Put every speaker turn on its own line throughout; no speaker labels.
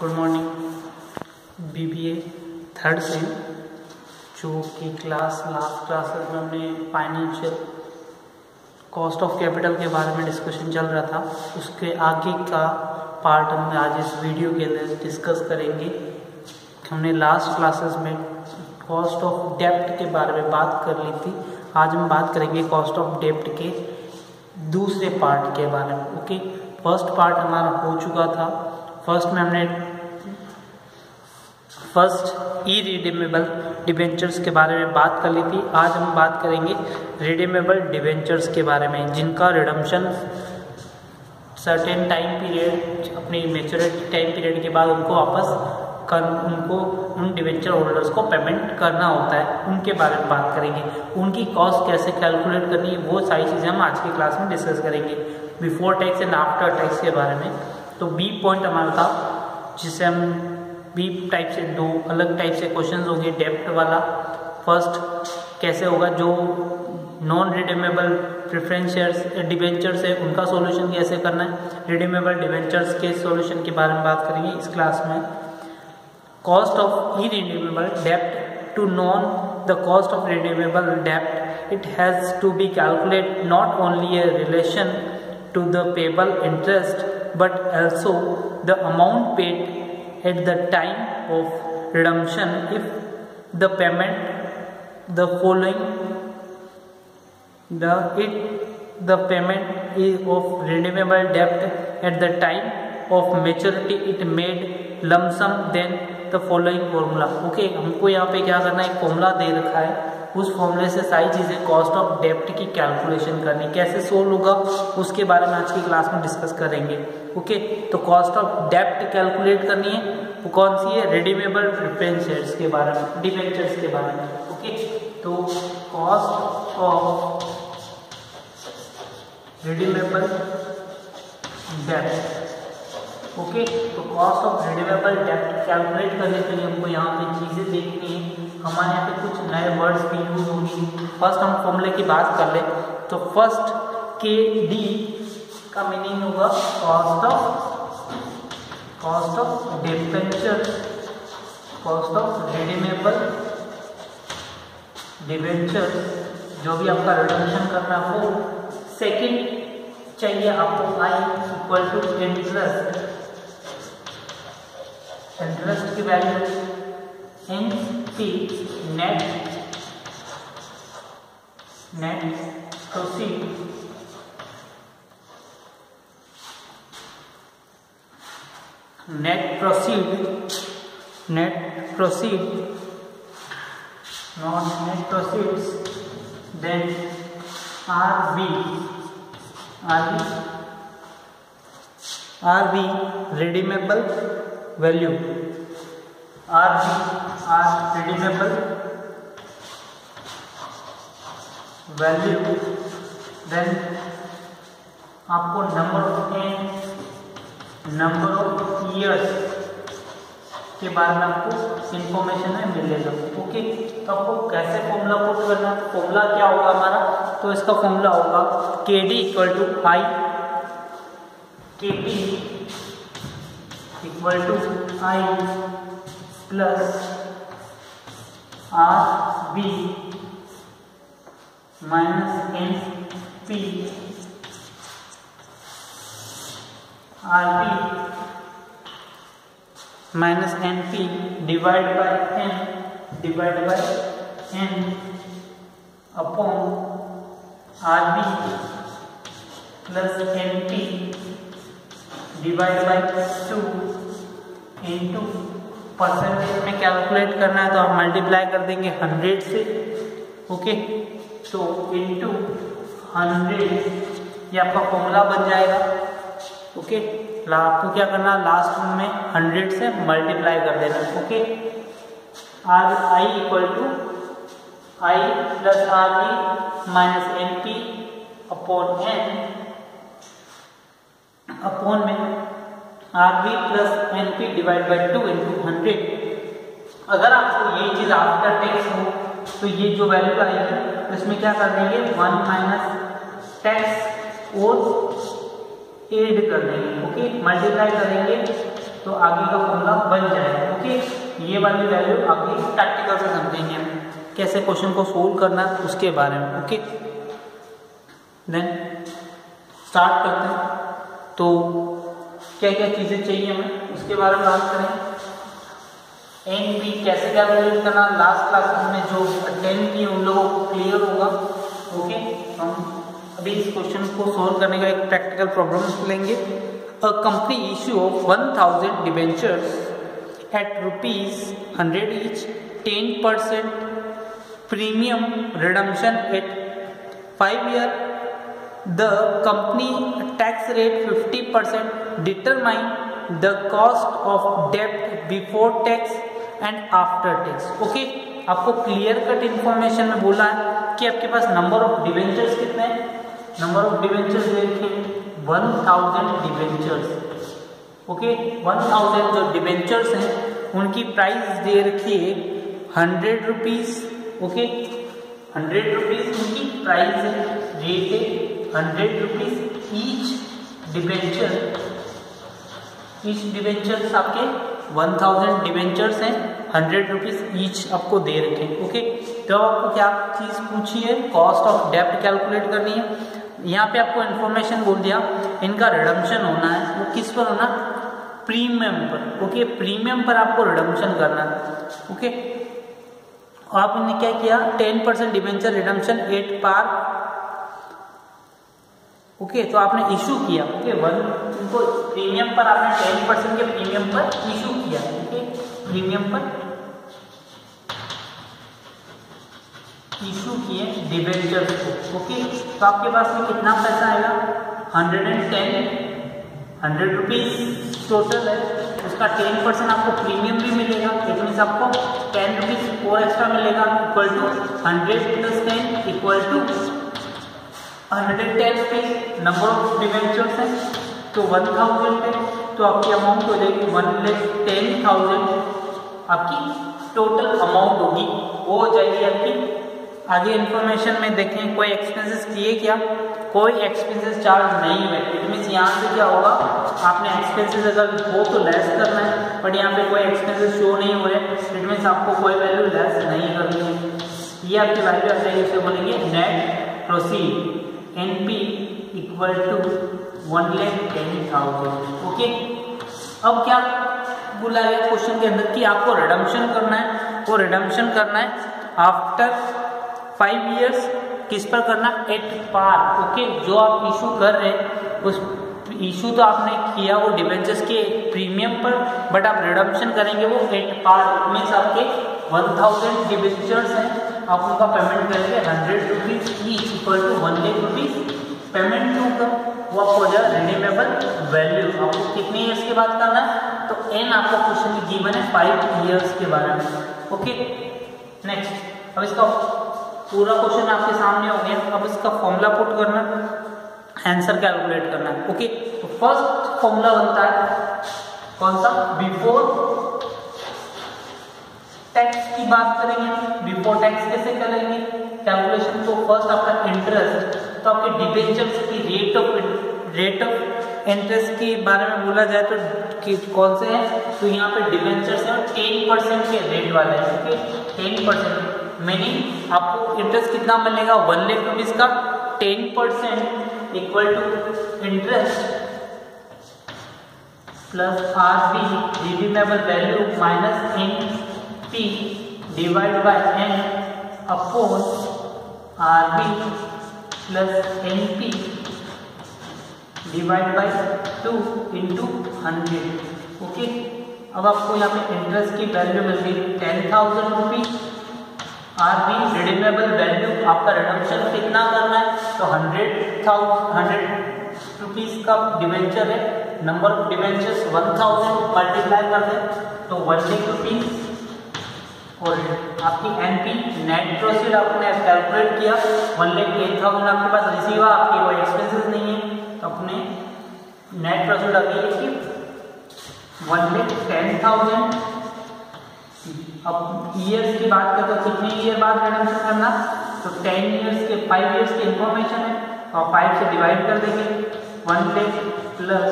Good morning. BBA third same जो कि last classes में हमने फाइनेंशियल कॉस्ट ऑफ कैपिटल के बारे में डिस्कशन चल रहा था, उसके आगे का पार्ट हम आज इस वीडियो के अंदर डिस्कस करेंगे। हमने लास्ट क्लासेस में कॉस्ट ऑफ डेब्ट के बारे में बात कर ली थी। आज हम बात करेंगे कॉस्ट ऑफ डेब्ट के दूसरे पार्ट के बारे में। ओके, फर्स्ट पार्ट हमारा हो चुका था। फर्स्ट में हमने इरिडीमेबल डिबेंचर्स के बारे में बात कर ली थी। आज हम बात करेंगे रिडीमेबल डिबेंचर्स के बारे में, जिनका रिडम्पशन सर्टेन टाइम पीरियड, अपनी मैच्योरिटी टाइम पीरियड के बाद उनको वापस उनको उन डिबेंचर होल्डर्स को पेमेंट करना होता है, उनके बारे में बात करेंगे। उनकी कॉस्ट कैसे कैलकुलेट करनी है, वो सारी चीज़ें हम आज की क्लास में डिस्कस करेंगे। Before tax and after tax के बारे में। तो बी पॉइंट हमारा था, जिसे हम बी टाइप से दो अलग टाइप से क्वेश्चन होंगे। डेब्ट वाला फर्स्ट कैसे होगा, जो non redeemable preference shares debentures है उनका सॉल्यूशन कैसे करना है। रिडीमेबल डिबेंचर्स के सॉल्यूशन के बारे में बात करेंगे इस क्लास में। कॉस्ट ऑफ इरिडीमेबल डेब्ट to known the cost of redeemable डेब्ट, it has to be calculate not only a relation to the payable interest but also the amount paid at the time of redemption if the payment the following the payment is of redeemable debt at the time of maturity it made lump sum then the following formula। Okay, हमको यहाँ पे क्या करना है, एक formula दे रखा है, उस फॉर्मूले से सारी चीज़ें कॉस्ट ऑफ डेब्ट की कैलकुलेशन करनी, कैसे सोल्व होगा उसके बारे में आज की क्लास में डिस्कस करेंगे। ओके, तो कॉस्ट ऑफ डेब्ट कैलकुलेट करनी है, वो कौन सी है, रिडीमेबल प्रेफरेंस शेयर्स के बारे में, डिबेंचर्स के बारे में। ओके, तो कॉस्ट ऑफ रिडीमेबल डेब्ट। ओके, तो कॉस्ट ऑफ रिडीमेबल डेब्ट कैलकुलेट करने के लिए हमको यहाँ पे चीज़ें देखनी है। हमारे यहाँ पे कुछ नए वर्ड्स भी यूज होंगी। फर्स्ट हम फॉर्मूले की बात कर ले तो फर्स्ट के डी का मीनिंग होगा cost of debenture, cost of redeemable debenture, जो भी आपका रिडम्पशन करना हो। सेकंड चाहिए आपको I equal to interest, interest की value N P net proceed, net proceed then R B redeemable value, redeemable value, then आपको नंबर ऑफ ईयर्स के बारे में आपको इंफॉर्मेशन में मिलेगा। ओके, तो आपको कैसे फॉर्मूला पुट करना है, फॉर्मूला क्या होगा हमारा, तो इसका फॉर्मूला होगा के D equal to I, K P equal to I plus R B minus N P, R B minus N P divide by N upon R B plus N P divide by 2 into percentage में calculate करना है तो हम multiply कर देंगे 100 से। Okay, तो into 100 ये आपका फॉर्मूला बन जाएगा। ओके, आपको क्या करना है, लास्ट में 100 से मल्टीप्लाई कर देना। Okay, R I equal to I plus R B minus N P upon N upon में R B plus N P divide by 2 into 100। अगर आपको ये चीज़ आफ्टर टैक्स हो तो ये जो वैल्यू आएगी इसमें क्या कर देंगे, 1 माइनस टैक्स और एड कर देंगे। ओके, मल्टीप्लाई करेंगे तो आगे का फॉर्मूला बन जाएगा। ओके, ये वाली वैल्यू आगे प्रैक्टिकल से समझेंगे हम कैसे क्वेश्चन को सोल्व करना है उसके बारे में। ओके, देन स्टार्ट करते हैं। तो क्या क्या चीज़ें चाहिए हमें उसके बारे में बात करें। एन पी कैसे कैलकुलेट करना, लास्ट क्लास में जो अटेंड किए उन लोगों को क्लियर होगा। ओके, हम अभी इस क्वेश्चन को सोल्व करने का एक प्रैक्टिकल प्रॉब्लम लेंगे। A company issue of 1000 debentures at ₹100 each, 10% premium redemption at 5 year. The company tax rate 50%. Determine the cost of debt before tax and after tax. Okay, आपको clear cut information में बोला है कि आपके पास number of debentures कितने हैं। Number of debentures देखिए 1000 debentures. Okay, 1000 जो डिवेंचर्स हैं उनकी प्राइस दे रखी है ₹100। ओके, ₹100 उनकी प्राइस है, रेट है ₹100 ईच डिवेंचर। ईच डिवेंचर्स आपके 1000 डिवेंचर्स हैं, ₹100 ईच आपको दे रखे। ओके, तो आपको क्या चीज पूछी है, कॉस्ट ऑफ डेब्ट कैलकुलेट करनी है। यहाँ पे आपको इन्फॉर्मेशन बोल दिया इनका रिडम्पशन होना है, वो किस पर होना, प्रीमियम पर। ओके, प्रीमियम पर आपको रिडम्पशन करना है। ओके, आपने क्या किया, 10% डिवेंचर रिडम्पशन 8 par। ओके, तो आपने इशू किया। ओके, इनको प्रीमियम पर आपने 10% के प्रीमियम पर इशू किया। ओके, प्रीमियम पर इशू किए डिवेंचर्स को। ओके, तो आपके पास में कितना पैसा आएगा, 100 टोटल है। उसका 10% आपको प्रीमियम भी मिलेगा, इट मीन्स आपको ₹10 और एक्स्ट्रा मिलेगा, equal to 100 + 10 equal to 110 number of debentures है, तो 1000 है, तो आपकी अमाउंट हो जाएगी 1,10,000। आपकी टोटल अमाउंट होगी, वो हो जाएगी आपकी। आगे इन्फॉर्मेशन में देखें, कोई एक्सपेंसेस किए क्या, कोई एक्सपेंसेस चार्ज नहीं हुए। इट मीन्स यहाँ से क्या होगा, आपने एक्सपेंसेस अगर हो तो लेस करना है, बट यहाँ पे कोई एक्सपेंसेस शो नहीं हो रहे, इट मीन्स आपको कोई वैल्यू लेस नहीं करनी है। ये आपकी वैल्यू आ जाएगी, उसे बोलेंगे net proceed, NP equal to 1,10,000। Okay, अब क्या बोला है क्वेश्चन के अंदर कि आपको रिडम्पशन करना है, वो रिडम्पशन करना है आफ्टर 5 years। किस पर करना, एट पार। ओके, जो आप इशू कर रहे हैं उस इशू तो आपने किया वो डिवेंचर्स के प्रीमियम पर, बट आप रिडम्पशन करेंगे वो एट पार। मीन्स आपके 1000 डिवेंचर्स हैं, आप उनका पेमेंट करेंगे ₹100 each equal to 1,00,000 payment to का वो आपको हो जाएगा रिडीमेबल वैल्यू। आपको कितने ईयर्स के बाद करना है, तो एन आपको क्वेश्चन में गिवन है 5 years के बारे में। ओके, नेक्स्ट, अब इसका पूरा क्वेश्चन आपके सामने हो गया। अब इसका फॉर्मूला पुट करना, आंसर कैलकुलेट करना है। ओके, तो फर्स्ट फॉर्मूला बनता है कौन सा, बिफोर टैक्स की बात करेंगे। बिफोर टैक्स कैसे करेंगे कैलकुलेशन, तो फर्स्ट आपका इंटरेस्ट, तो आपके डिबेंचर्स की रेट ऑफ इंटरेस्ट के बारे में बोला जाए तो कौन से हैं, तो यहाँ पे डिबेंचर्स हैं 10% के रेट वाले हैं। ओके, 10% मीनिंग आपको इंटरेस्ट कितना मिलेगा, ₹1,00,000 का 10% equal to interest plus RB redeemable value minus NP divide by N upon RB plus NP divide by 2 × 100। Okay, अब आपको यहाँ पे इंटरेस्ट की वैल्यू मिल गई ₹10,000। RB रिडीमेबल वैल्यू, आपका रिडम्पशन कितना करना है, तो 100 रुपीज का डिवेंचर है, नंबर ऑफ डिवेंचर्स 1000 मल्टीप्लाई कर दे तो 1,00,000 और आपकी NP नेट प्रोसीड आपने कैलकुलेट किया 1,10,000 आपके पास रिसीव हुआ, आपकी कोई एक्सपेंसेस नहीं है, तो अपने नेट प्रोसीड आ गई कि 1,10,000। अब ईयर्स की बात करें तो कितने ईयर बाद रिडम्पशन करना, तो 10 ईयर्स के 5 ईयर्स की इंफॉर्मेशन है और 5 से डिवाइड कर देंगे 1,00,000 प्लस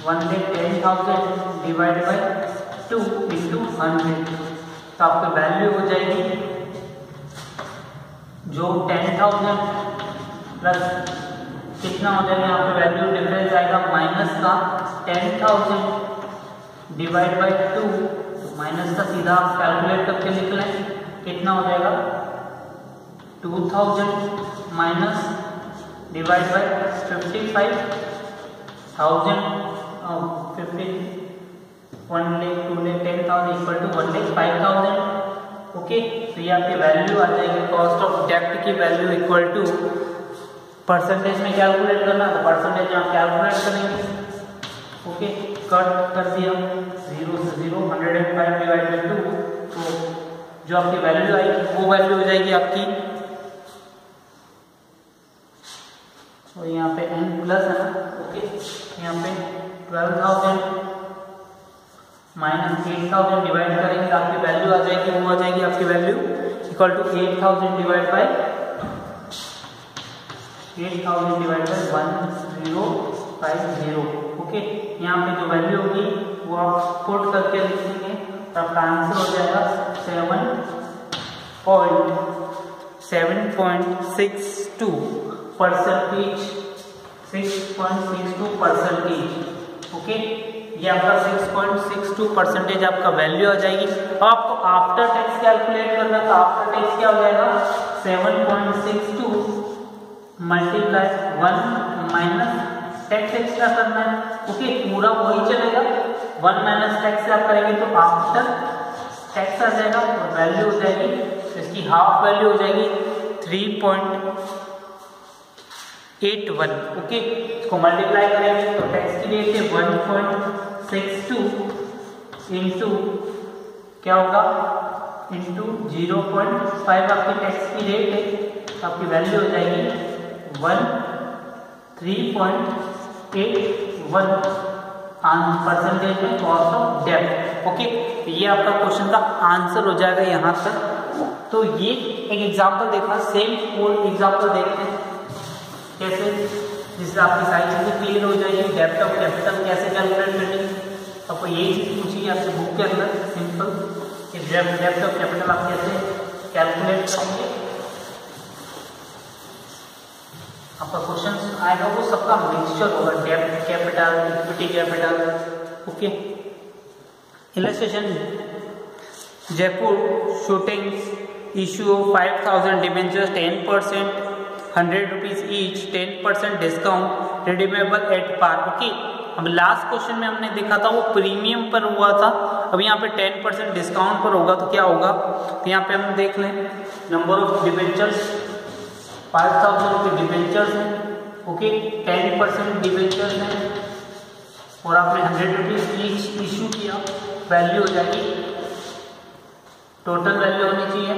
1,10,000 डिवाइड बाई 2 इंटू 100, तो आपकी वैल्यू हो जाएगी जो 10,000 प्लस कितना हो जाएगा, यहाँ पे वैल्यू डिफरेंस आएगा माइनस का 10,000 डिवाइड बाई 2, माइनस का सीधा आप कैलकुलेट करके लिख लें, कितना हो जाएगा 2,000 minus divide by 55,000, 50 1 lakh 2 lakh 10,000 equal to 1,05,000। Okay, तो ये आपकी वैल्यू आ जाएगी। कॉस्ट ऑफ डेब्ट की वैल्यू इक्वल टू परसेंटेज में कैलकुलेट करना, तो परसेंटेज में आप कैलकुलेट करेंगे। ओके, कट कर दिया 0 से 0, 105 डिवाइड बाई 2, तो जो आपकी वैल्यू आएगी वो वैल्यू हो जाएगी आपकी, तो यहाँ पे n प्लस है ना। ओके, यहाँ पे 12,000 माइनस 8,000 डिवाइड करेंगे, आपकी वैल्यू आ जाएगी, वो आ जाएगी आपकी value equal to 8,000 divide by 1050। Okay, यहाँ पे जो वैल्यू होगी वो आप पुट करके लिखेंगे, तो आपका आंसर हो जाएगा 7.62 परसेंटेज, 6.62%। ओके, ये आपका 6.62 परसेंटेज आपका वैल्यू आ जाएगी। अब आपको आफ्टर टैक्स कैलकुलेट करना, तो आफ्टर टैक्स क्या हो जाएगा 7.62 मल्टीप्लाई 1 माइनस टैक्स एक्स्ट्रा करना है। ओके, पूरा वही चलेगा, 1 माइनस टैक्स से आप करेंगे तो आफ्टर टैक्स आ जाएगा, और वैल्यू हो जाएगी, इसकी हाफ वैल्यू हो जाएगी 3.81। ओके, इसको मल्टीप्लाई करेंगे तो टैक्स की रेट है 1.62 इंटू क्या होगा, इंटू 0.5 आपकी टैक्स की रेट है, आपकी वैल्यू हो जाएगी 3.81 परसेंटेज में कॉस्ट ऑफ डेब्ट। ओके, ये आपका क्वेश्चन का आंसर हो जाएगा यहाँ तक। तो ये एक एग्जांपल देखा, सेम और एग्जांपल देखते हैं कैसे, जिससे आपकी सारी चीजें क्लियर हो जाएगी। डेब्ट ऑफ कैपिटल कैसे कैलकुलेट करनी, आपको यही चीज पूछी है आपसे बुक के अंदर, सिंपल कि डेब्ट ऑफ कैपिटल आप कैसे कैलकुलेट करेंगे। आपका क्वेश्चन आएगा वो सबका मिक्सचर होगा, डेब्ट capital, equity capital. Okay, illustration, Jaipur suitings issue 5,000 debentures 10%, 100 rupees each, 10% discount, redeemable at par. Okay, अब लास्ट क्वेश्चन में हमने देखा था वो प्रीमियम पर हुआ था, अब यहाँ पे 10% डिस्काउंट पर होगा, तो क्या होगा, तो यहाँ पे हम देख लें नंबर ऑफ डिबेंचर्स 5,000 के डिबेंचर्स हैं। ओके, 10% डिबेंचर्स हैं और आपने 100 रुपीज ईच इशू किया, वैल्यू हो जाएगी, टोटल वैल्यू होनी चाहिए।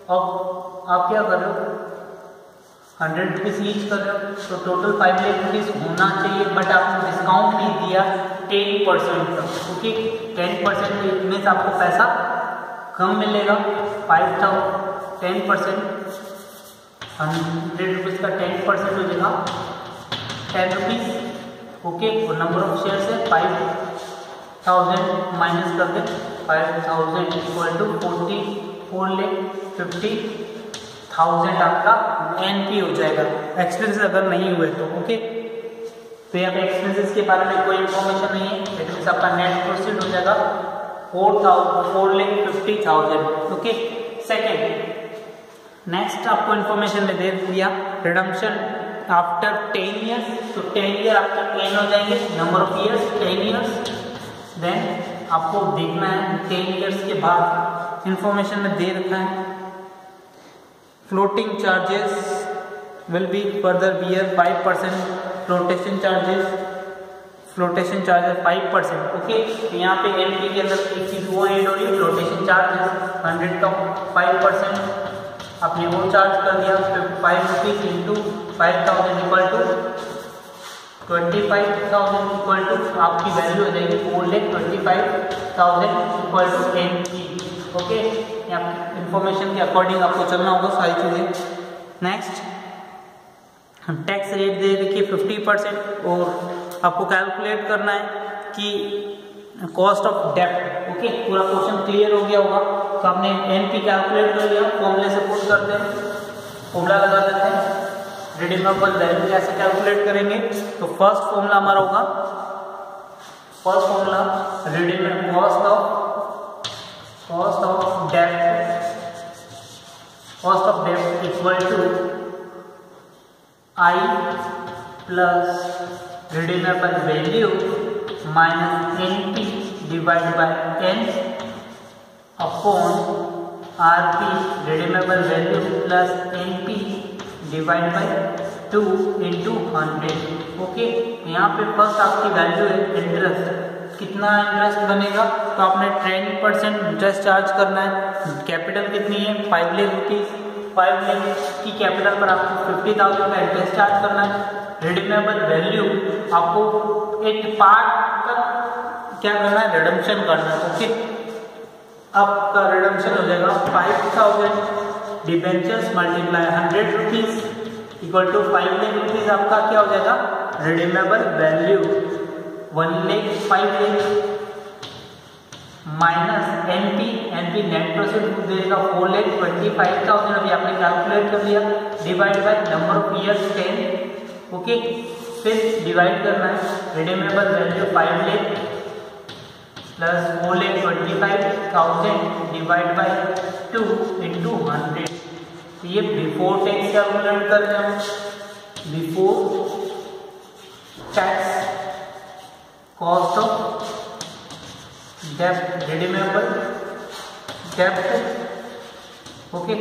अब आप क्या कर रहे हो, 100 रुपीज ईच कर रहे हो, तो टोटल 5 लाख रुपीज होना चाहिए, बट आपने डिस्काउंट भी दिया 10% का। ओके, 10% में आपको पैसा कम मिलेगा, 5,000 10%, 100 रुपीज का 10% हो जाएगा 10 रुपीज। ओके, और नंबर ऑफ शेयर है 5,000 माइनस करके 5,000 इक्वल टू 44,50,000 आपका एनपी हो जाएगा, एक्सपेंसेस अगर नहीं हुए तो। ओके, तो यहाँ पे एक्सपेंसेस के बारे में कोई इन्फॉर्मेशन नहीं है, इट मीन्स आपका नेट प्रोसीड हो जाएगा 4,50,000। ओके, सेकेंड, नेक्स्ट आपको इन्फॉर्मेशन में दे दिया रिडम्पशन आफ्टर 10 ईयर्स, तो 10 ईयर आपका n हो जाएंगे, number of years 10 years. Then आपको देखना है 10 ईयर्स के बाद इंफॉर्मेशन में दे रखा है floating charges will be further bear 5%, flotation charges 5%। Okay, तो यहाँ पे एनपी के अंदर एक चीज वो ऐड हो रही है, फ्लोटेशन चार्जेस 100 का 5%, आपने वो चार्ज कर दिया, 5 rupees into 5,000 equal to 25,000 equal to आपकी वैल्यू हो जाएगी 4,25,000 इक्वल टू एनपी। ओके, यहाँ इंफॉर्मेशन के अकॉर्डिंग आपको चलना होगा सारी चीजें। नेक्स्ट, टैक्स रेट दे रखी 50% और आपको कैलकुलेट करना है कि कॉस्ट ऑफ डेब्ट। ओके, पूरा क्वेश्चन क्लियर हो गया होगा। तो आपने एनपी कैलकुलेट कर लिया, फॉर्मूले से पुट करते हैं, फॉर्मूला लगा देते हैं। रिडीमेबल वैल्यू कैसे कैलकुलेट करेंगे? तो फर्स्ट फॉर्मूला हमारा होगा, first formula redeemable cost of डेब्ट equal to I plus redeemable value minus NP divide by N upon RP redeemable value plus NP divide by 2 into 100। Okay, यहाँ पे first आपकी value है interest. कितना interest बनेगा? तो आपने 10% इंटरेस्ट चार्ज करना है। कैपिटल कितनी है? 5 लाख रुपीज। 5 लाख की कैपिटल पर आपको 50,000 का इंटरेस्ट चार्ज करना है। रिडीमेबल वैल्यू आपको एक पार्ट का क्या करना है? रिडम्पशन करना है। ओके, आपका रिडम्पशन हो जाएगा 5,000 debentures multiply 100 rupees equal to 5 lakh rupees. आपका क्या हो जाएगा? Redeemable value 1 lakh 5 lakh minus NP net proceed देगा 4,25,000। अभी आपने कैलकुलेट कर लिया, divide by number of years 10। Okay, फिर डिवाइड करना है। Redeemable value 5 lakh plus 4,25,000 divide by 2 into 100। ये बिफोर टैक्स कैलकुलेट कर रहे हैं। बिफोर टैक्स कॉस्ट ऑफ डेब्ट रिडीमेबल डेब्ट। ओके,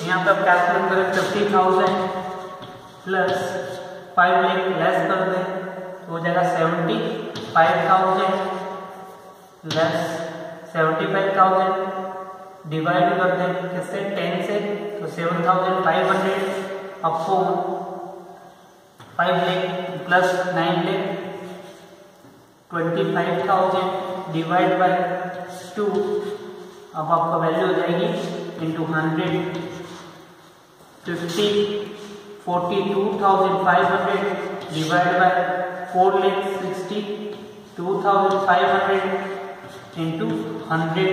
यहाँ पे आप कैलकुलेट करें 50,000 प्लस 5 लाख लेस कर दें तो हो जाएगा 75,000 लेस 75,000 डिवाइड कर दें किससे? 10 से, तो 7,500 upon 5 lakh plus 9 lakh 25,000 divide by 2। अब आपका वैल्यू हो जाएगी into 100 42,500 divide by 4,62,500 into 100।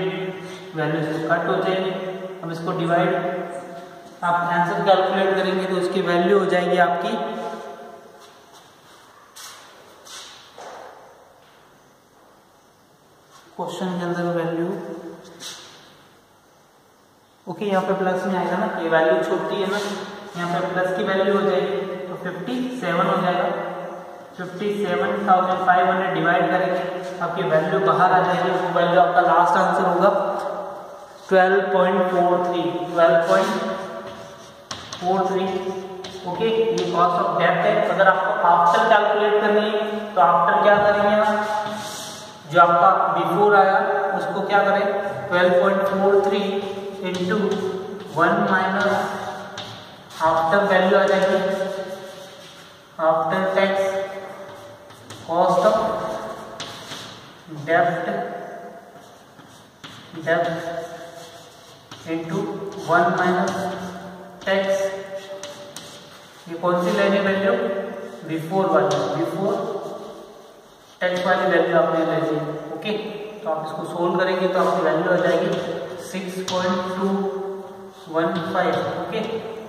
Value से कट हो जाएगी। अब इसको डिवाइड आप आंसर कैलकुलेट करेंगे तो उसकी वैल्यू हो जाएगी आपकी क्वेश्चन के अंदर वैल्यू। ओके, यहाँ पे प्लस में आएगा ना, ये वैल्यू छोटी है ना, यहाँ पे प्लस की वैल्यू हो जाएगी तो 57 हो जाएगा। 57,500 डिवाइड करेंगे, आपकी वैल्यू बाहर आ जाएगी। वो वैल्यू आपका लास्ट आंसर होगा 12.43। 12.43। ओके, ये कॉस्ट ऑफ डेब्ट है। अगर आपको आफ्टर कैलकुलेट करनी है तो आफ्टर क्या करेंगे आप? जो आपका बिफोर आया उसको क्या करें? 12.43 इंटू 1 माइनस आफ्टर वैल्यू आ जाएगी आफ्टर टैक्स कॉस्ट ऑफ डेब्ट इंटू 1 माइनस टैक्स। ये कौन सी लेनी वैल्यू? बिफोर वाली, बिफोर टैक्स वाली वैल्यू आपने ले ली। ओके, तो आप इसको सोल्व करेंगे तो आपकी वैल्यू आ जाएगी 6.215। ओके,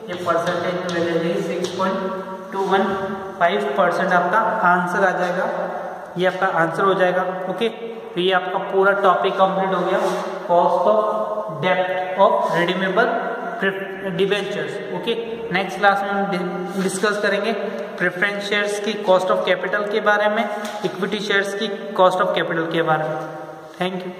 ये परसेंटेज में वैल्यू आ जाएगी 6.215% आपका आंसर आ जाएगा। ये आपका आंसर हो जाएगा। ओके, तो ये आपका पूरा टॉपिक कंप्लीट हो गया, कॉस्ट ऑफ डेब्ट of redeemable debentures. Okay, next class में हम डिस्कस करेंगे प्रेफरेंस शेयर्स की कॉस्ट ऑफ कैपिटल के बारे में, इक्विटी शेयर्स की कॉस्ट ऑफ कैपिटल के बारे में। Thank you.